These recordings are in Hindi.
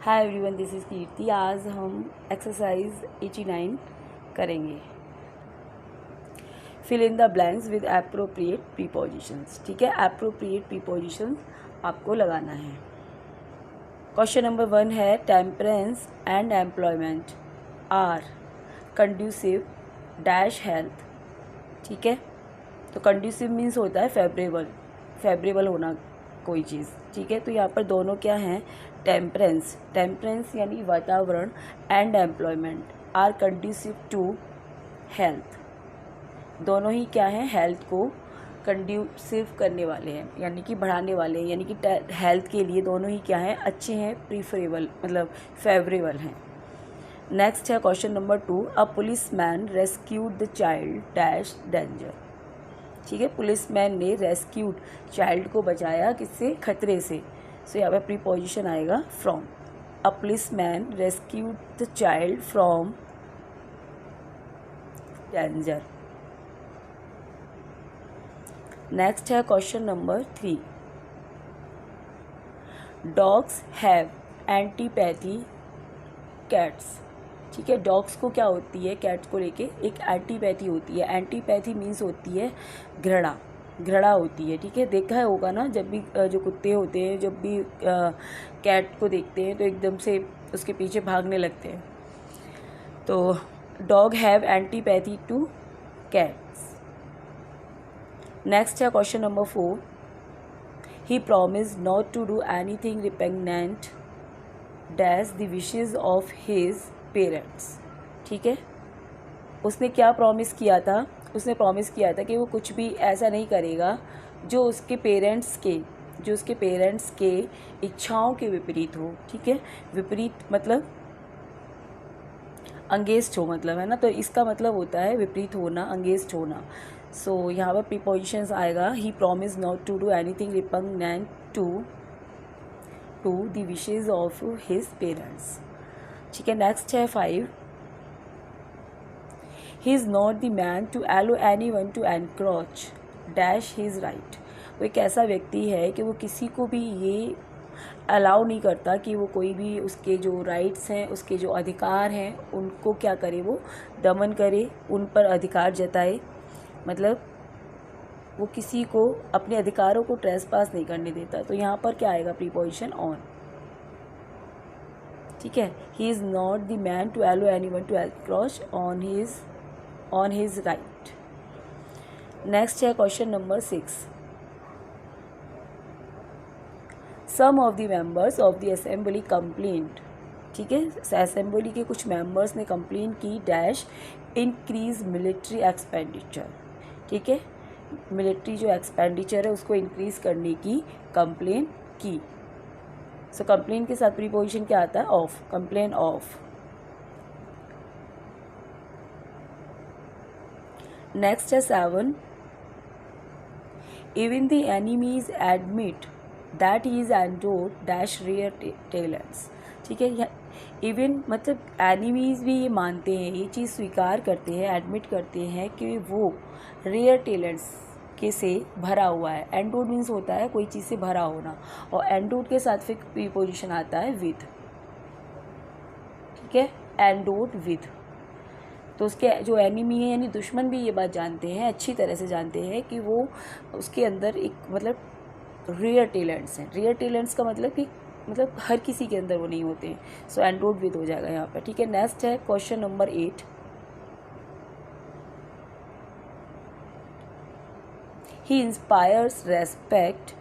Hi everyone, this is Kirti. आज हम एक्सरसाइज 89 करेंगे। Fill in the blanks with appropriate prepositions. ठीक है, एप्रोप्रिएट प्रीपोजिशंस आपको लगाना है। क्वेश्चन नंबर 1 है temperance and employment are conducive dash health. ठीक है, तो कंड्यूसिव मीन्स होता है फेवरेबल होना कोई चीज़। ठीक है, तो यहाँ पर दोनों क्या हैं, टेम्परेंस यानी वातावरण and employment are conducive to health. दोनों ही क्या हैं, हेल्थ को कंड्यूसिव करने वाले हैं, यानी कि बढ़ाने वाले हैं, यानी कि हेल्थ के लिए दोनों ही क्या हैं, अच्छे हैं, प्रीफरेबल मतलब फेवरेबल हैं। नेक्स्ट है question number 2, a police man rescued the child dash danger. ठीक है, पुलिसमैन ने रेस्क्यूड चाइल्ड को बचाया किससे, खतरे से। सो यहाँ पे प्रीपोजिशन आएगा from. A policeman rescued the child from danger. Next है question number 3, dogs have antipathy cats. ठीक है, डॉग्स को क्या होती है, कैट्स को लेके एक एंटीपैथी होती है। एंटीपैथी मीन्स होती है घृणा होती है। ठीक है, देखा है होगा ना, जब भी जो कुत्ते होते हैं जब भी कैट को देखते हैं तो एकदम से उसके पीछे भागने लगते हैं। तो dog have antipathy to cats. Next है question number 4, he promised not to do anything repugnant dash the wishes of his parents. ठीक है, उसने क्या प्रॉमिस किया था, उसने प्रॉमिस किया था कि वो कुछ भी ऐसा नहीं करेगा जो उसके पेरेंट्स के इच्छाओं के विपरीत हो। ठीक है, विपरीत मतलब अंगेस्ट हो, मतलब है ना, तो इसका मतलब होता है विपरीत होना, अंगेस्ट होना। सो यहाँ पर प्रीपोजिशंस आएगा, he promise not to do anything repugnant to the wishes of his parents. ठीक है, नेक्स्ट है 5, he is not the man to allow anyone to encroach dash his right. वो एक ऐसा व्यक्ति है कि वो किसी को भी ये अलाउ नहीं करता कि वो कोई भी उसके जो राइट्स हैं, उसके जो अधिकार हैं, उनको क्या करे, वो दमन करे, उन पर अधिकार जताए। मतलब वो किसी को अपने अधिकारों को ट्रेसपास नहीं करने देता। तो यहाँ पर क्या आएगा, प्रीपोजिशन ऑन। ठीक है, he is not the man to allow anyone to encroach on his right. Next है question number 6, some of the members of the assembly complained. ठीक है, असेंबली के कुछ मेंबर्स ने कंप्लेन की डैश इंक्रीज मिलिट्री एक्सपेंडिचर। ठीक है, मिलिट्री जो एक्सपेंडिचर है उसको इंक्रीज करने की कंप्लेन की। सो कंप्लेन के साथ प्रीपोजिशन क्या आता है, ऑफ, कंप्लेन ऑफ। नेक्स्ट है 7, even the enemies admit that he is endowed dash rare talents. ठीक है, इवन मतलब एनिमीज भी ये मानते हैं, ये चीज़ स्वीकार करते हैं, एडमिट करते हैं कि वो रेयर टैलेंट्स के से भरा हुआ है। एंडोड मीन्स होता है कोई चीज़ से भरा होना, और एंडोड के साथ फिर प्रीपोजिशन आता है विद। ठीक है, एंडोड विद। तो उसके जो एनिमी है यानी दुश्मन भी ये बात जानते हैं, अच्छी तरह से जानते हैं कि वो उसके अंदर एक मतलब रेयर टैलेंट्स हैं। रेयर टैलेंट्स का मतलब कि मतलब हर किसी के अंदर वो नहीं होते हैं। सो एंडोड विद हो जाएगा यहाँ पर। ठीक है, नेक्स्ट है question number 8, he inspires respect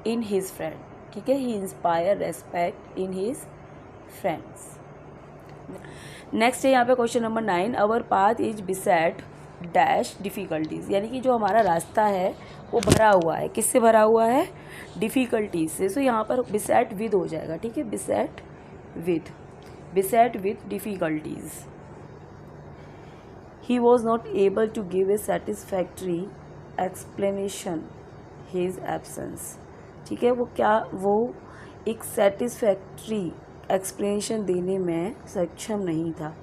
in his friend. ठीक है, he inspire respect in his friends. Next है यहाँ पे question number 9, our path is beset dash difficulties. यानी कि जो हमारा रास्ता है वो भरा हुआ है, किससे भरा हुआ है, डिफ़िकल्टीज से। सो यहाँ पर बिसेट विद हो जाएगा। ठीक है, beset with difficulties. He was not able to give a satisfactory explanation his absence. ठीक है, वो एक सेटिस्फैक्ट्री एक्सप्लेनेशन देने में सक्षम नहीं था।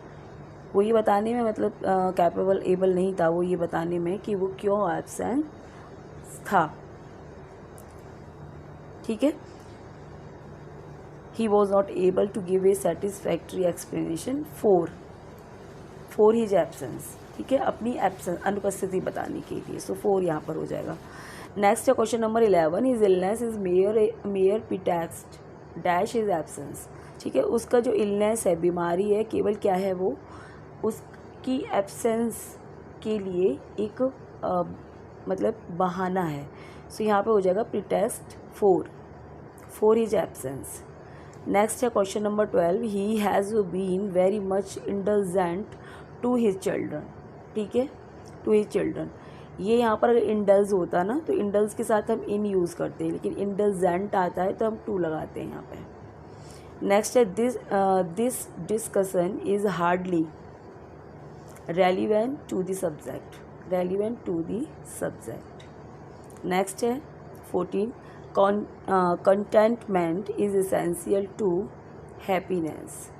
वो ये बताने में मतलब एबल नहीं था वो ये बताने में कि वो क्यों एब्सेंट था। ठीक है, he was not able to give a satisfactory explanation for his absence, ठीक है, अपनी एब्सेंस अनुपस्थिति बताने के लिए। सो 4 यहाँ पर हो जाएगा। नेक्स्ट है question number 11, his illness is mayor pretext dash his absence, ठीक है, उसका जो इलनेस है, बीमारी है, केवल क्या है वो उसकी एब्सेंस के लिए एक मतलब बहाना है। सो यहाँ पे हो जाएगा pretext for his absence. Next है question number 12, he has been very much indulgent to his children, ठीक है, टू हिज चिल्ड्रन। ये यहाँ पर अगर इंडल्ज होता ना तो इंडल्ज के साथ हम इन यूज़ करते हैं, लेकिन इंडल्जेंट आता है तो हम टू लगाते हैं यहाँ पे। नेक्स्ट है this discussion is hardly relevant to the subject, next है 14, contentment is essential to happiness,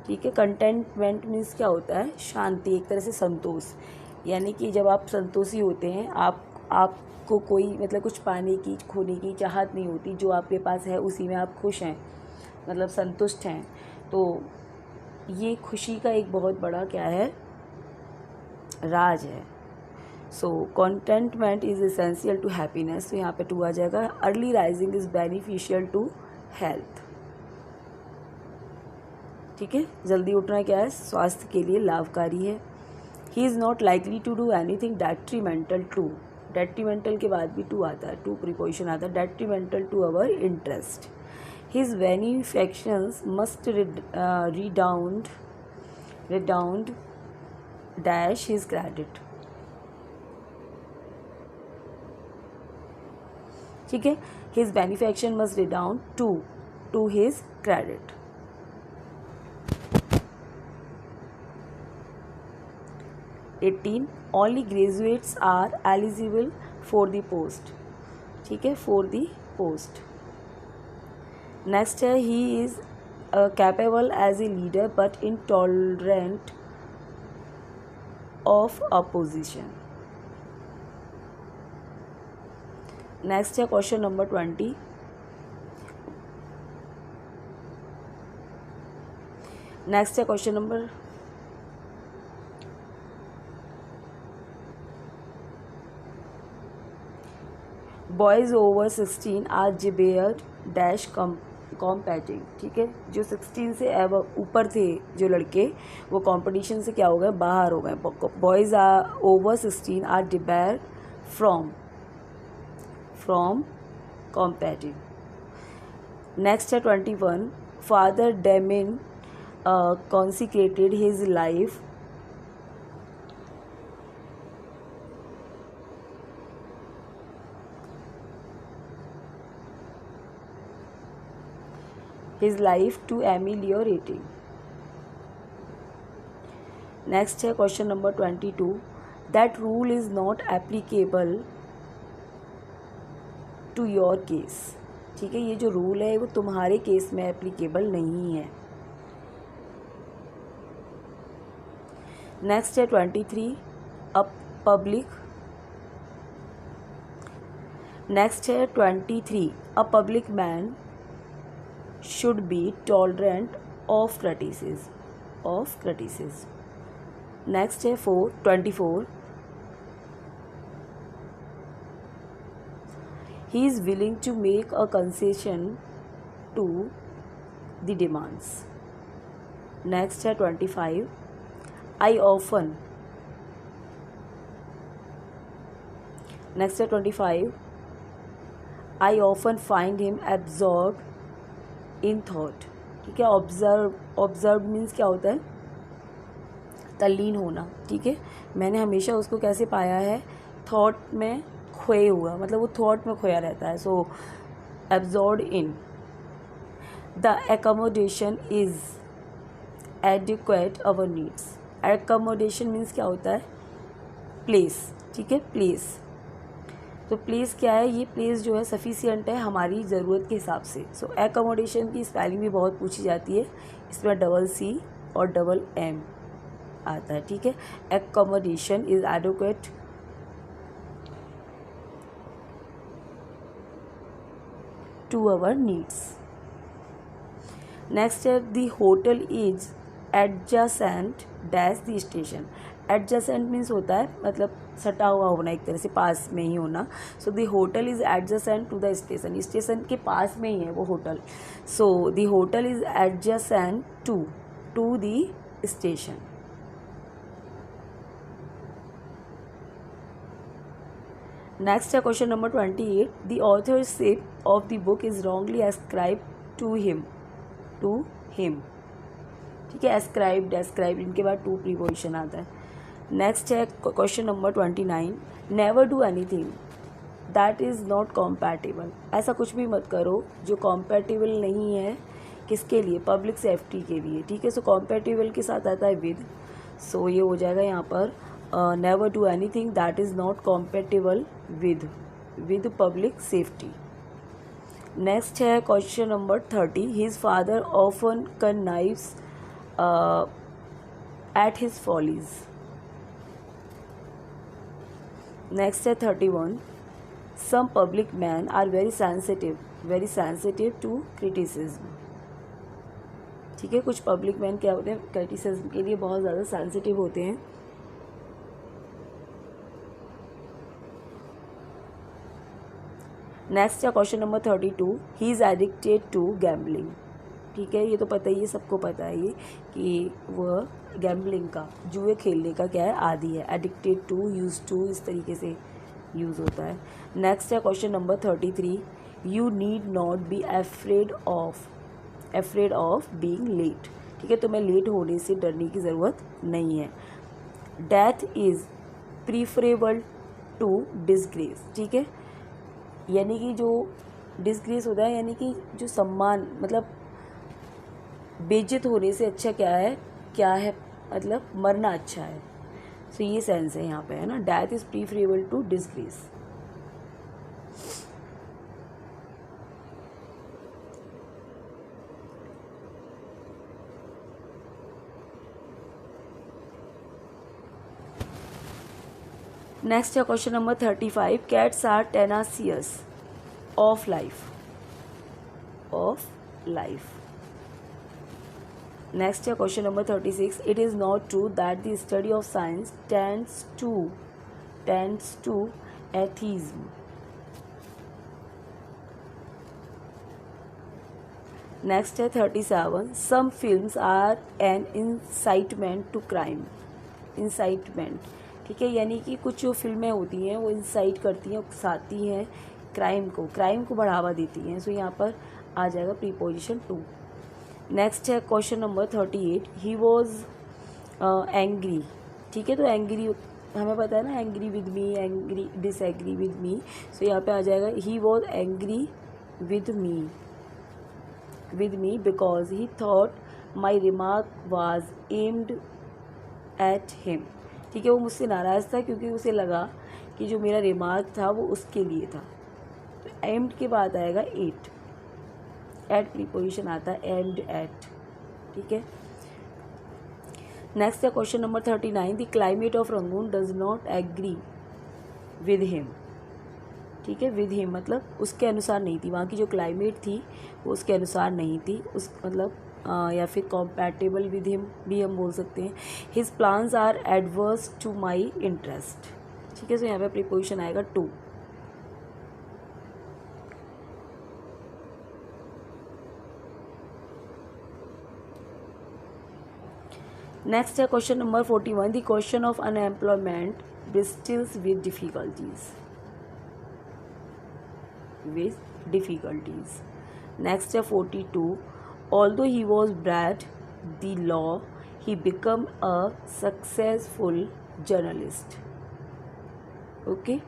ठीक है। कंटेंटमेंट मीन्स क्या होता है, शांति, एक तरह से संतोष, यानी कि जब आप संतोषी होते हैं, आपको कोई मतलब कुछ पाने की, खोने की चाहत नहीं होती, जो आपके पास है उसी में आप खुश हैं, मतलब संतुष्ट हैं, तो ये खुशी का एक बहुत बड़ा क्या है, राज है। So contentment is essential to happiness, तो यहाँ पे 2 आ जाएगा। Early rising is beneficial to health, ठीक है, जल्दी उठना क्या है, स्वास्थ्य के लिए लाभकारी है। He is not likely to do anything detrimental to, detrimental के बाद भी 2 आता है, 2 प्रीपोजिशन आता है, detrimental to our interest. His benefactions must redound dash his credit, ठीक है, his benefaction must redound to his credit. Only graduates are eligible for the post, ठीक है, फॉर द पोस्ट। नेक्स्ट है he is capable as a leader but intolerant of opposition. Next है क्वेश्चन नंबर 20, नेक्स्ट है question number boys over 16 are debarred dash competing, ठीक है, जो 16 से ऊपर थे जो लड़के, वो कंपटीशन से क्या हो गए, बाहर हो गए। Boys are over 16 are debarred from competing. Next है 21, father Damien consecrated his life to ameliorating. Next है question number 22, that rule is not applicable to your case, ठीक है, ये जो रूल है वो तुम्हारे केस में एप्लीकेबल नहीं है। नेक्स्ट है 23, a public man should be tolerant of criticism. Next है 24, he is willing to make a concession to the demands. Next है 25, नेक्स्ट है 25, I often find him absorbed in thought, ठीक है, ऑब्जर्व मीन्स क्या होता है, तल्लीन होना, ठीक है, मैंने हमेशा उसको कैसे पाया है, थॉट में खोए हुआ, मतलब वो थॉट में खोया रहता है। सो absorb in. The accommodation is adequate our needs, accommodation means क्या होता है, प्लेस, ठीक है, प्लेस, तो प्लेस क्या है, ये प्लेस जो है सफिशिएंट है हमारी ज़रूरत के हिसाब से। सो एकोमोडेशन की स्पेलिंग भी बहुत पूछी जाती है, इसमें CC और M आता है, ठीक है, accommodation is adequate to our needs. Next है the hotel is adjacent dash the station. Adjacent means होता है मतलब सटा हुआ होना, एक तरह से पास में ही होना। So the hotel is adjacent to the station, station के पास में ही है वो होटल। So the hotel is adjacent to the station. Next है question number 28, the authorship of the book is wrongly ascribe to him. ठीक है, एस्क्राइब डेस्क्राइब इनके बाद टू प्रीपोजिशन आता है। नेक्स्ट है question number 29, never do anything that is not compatible. ऐसा कुछ भी मत करो जो कॉम्पैटिबल नहीं है, किसके लिए, पब्लिक सेफ्टी के लिए। ठीक है, सो कॉम्पैटिबल के साथ आता है विद, सो ये हो जाएगा यहाँ पर never do anything that is not compatible with public safety. Next है question number 30, his father often connives at his follies. Next है 31, some public man are very sensitive to criticism. ठीक है, कुछ पब्लिक मैन क्या होते हैं, क्रिटिसिज्म के लिए बहुत ज़्यादा सेंसिटिव होते हैं। नेक्स्ट है question number 32, he is addicted to gambling. ठीक है, ये तो पता ही है, सबको पता है ये कि वह गैम्बलिंग का, जुए खेलने का क्या है, आदी है। एडिक्टेड टू, यूज टू, इस तरीके से यूज़ होता है। नेक्स्ट है question number 33, you need not be afraid of being late. ठीक है, तुम्हें लेट होने से डरने की ज़रूरत नहीं है। Death is preferable to disgrace. ठीक है, यानी कि जो डिसग्रेस होता है, यानी कि जो सम्मान, मतलब बेइज्जत होने से अच्छा क्या है मतलब मरना अच्छा है। सो ये सेंस है यहाँ पे, है ना, death is preferable to disgrace. Next है question number 35, cats are tenacious of life. Next है question number 36, it is not true that the study of science tends to atheism. Next है 37, some films are an incitement to crime. Incitement, ठीक है, यानी कि कुछ जो फिल्में होती हैं वो इंसाइट करती हैं, उकसाती हैं क्राइम को बढ़ावा देती हैं। सो यहाँ पर आ जाएगा प्रीपोजिशन टू। नेक्स्ट है question number 38, he was angry. ठीक है, तो एंग्री हमें पता है ना, angry with me, angry disagree with me. So यहाँ पे आ जाएगा he was angry with me because he thought my remark was aimed at him. ठीक है, वो मुझसे नाराज़ था क्योंकि उसे लगा कि जो मेरा रिमार्क था वो उसके लिए था। तो एम्ड के बाद आएगा एट प्रीपोजिशन आता है, एम्ड एट। ठीक है, नेक्स्ट है question number 39, the climate of Rangoon does not agree with him. ठीक है, विद हिम मतलब उसके अनुसार नहीं थी, वहाँ की जो क्लाइमेट थी वो उसके अनुसार नहीं थी, उस मतलब या फिर कॉम्पैटिबल विद हिम भी हम बोल सकते हैं। His plans are adverse to my interest. ठीक है, सो यहाँ पे प्रीपोजिशन आएगा टू। नेक्स्ट है question number 41, the question of unemployment bristles with difficulties. Next है 42, although he was bred the law he become a successful journalist. Okay,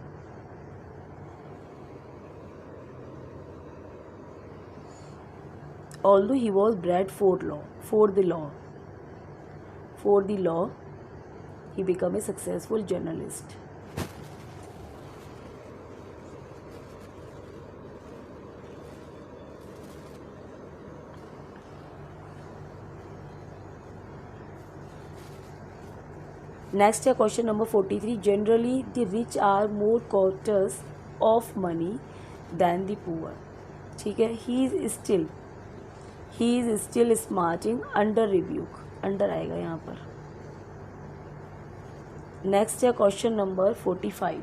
although he was bred for the law he became a successful journalist. Next है question number 43, generally the rich are more courtiers of money than the poor. ठीक है, he he is still smarting under rebuke, under आएगा यहाँ पर। नेक्स्ट है question number 45।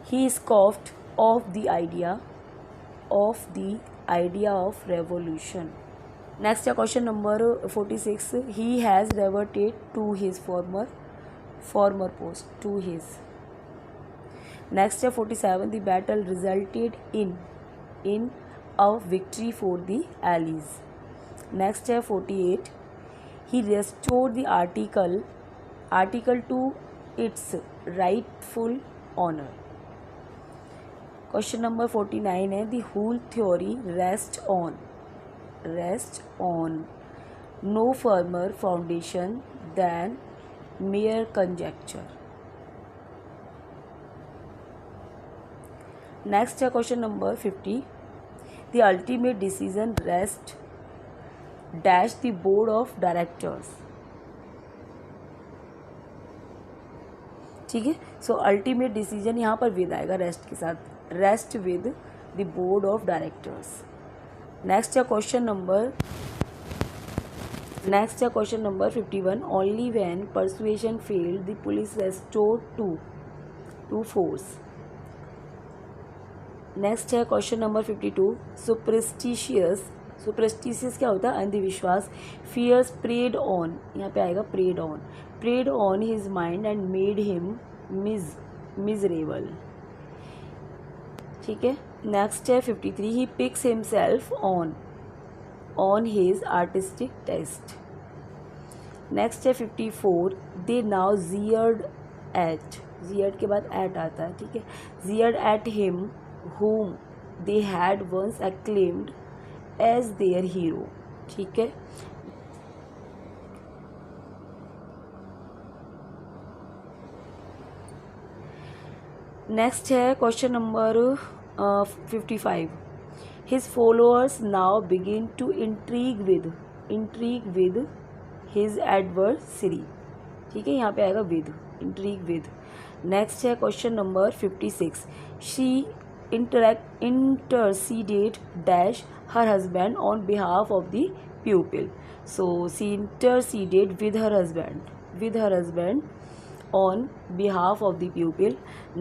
He scoffed of the idea of revolution. Next है question number 46। He has reverted to his former post, to his. Next है 47। The battle resulted in a victory for the allies. Next है 48। He restored the article to its rightful honor. Question number 49 है। The whole theory rest on no firmer foundation than mere conjecture. Next है question number 50। The ultimate decision rest dash the board of directors. ठीक है, सो अल्टीमेट डिसीजन यहाँ पर विद आएगा रेस्ट के साथ, rest with the board of directors. Next है question number 51। Only when persuasion failed the police restored to force. Next है क्वेश्चन नंबर 52। सुपरस्टिशियस क्या होता है? अंधविश्वास। फियर्स प्रेड ऑन, यहाँ पे आएगा preyed on his mind and made him miserable. ठीक है, नेक्स्ट है 53। He piques himself on his artistic taste. Next है 54। दे नाउ जीयर्ड के बाद एट आता है, ठीक है, jeered at him whom they had once acclaimed as their hero। ठीक है, नेक्स्ट है question number 55। His followers now begin to intrigue with his adversary. ठीक है, यहाँ पे आएगा इंट्रीग विद। नेक्स्ट है question number 56। She interceded dash her husband on behalf of the pupil। So she interceded with her husband on behalf of the pupil।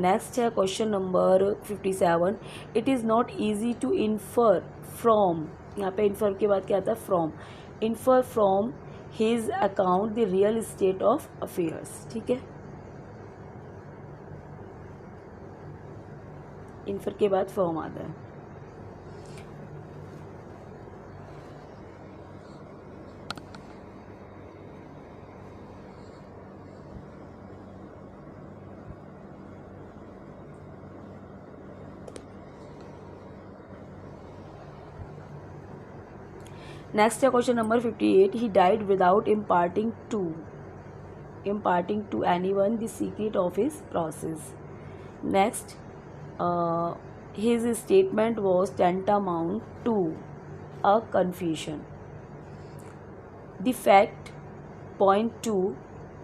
Next है question number 57। It is not easy to infer from, यहाँ पे infer के बाद क्या आता है? infer from his account the real state of affairs। ठीक है, इन्फर के बाद फॉर्म आता है। नेक्स्ट है question number 58। He died without imparting to anyone the secret of his process. Next, his statement was tantamount to a confession। The fact point to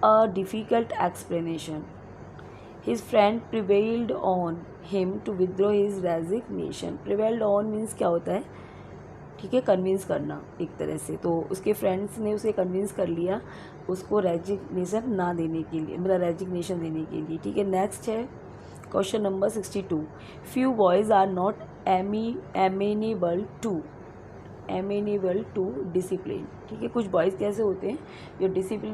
a difficult explanation। His friend prevailed on him to withdraw his resignation। prevailed on means क्या होता है? ठीक है, कन्विंस करना एक तरह से। तो उसके फ्रेंड्स ने उसे कन्विंस कर लिया उसको रेजिग्नेशन ना देने के लिए, मतलब रेजिग्नेशन देने के लिए। ठीक है, नेक्स्ट है question number 62। Few boys are not amenable to discipline. ठीक है, कुछ बॉयज़ कैसे होते हैं जो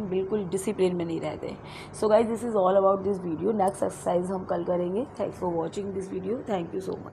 बिल्कुल डिसिप्लिन में नहीं रहते। So guys, this is all about this video. Next exercise हम कल करेंगे। Thanks for watching this video. Thank you so much.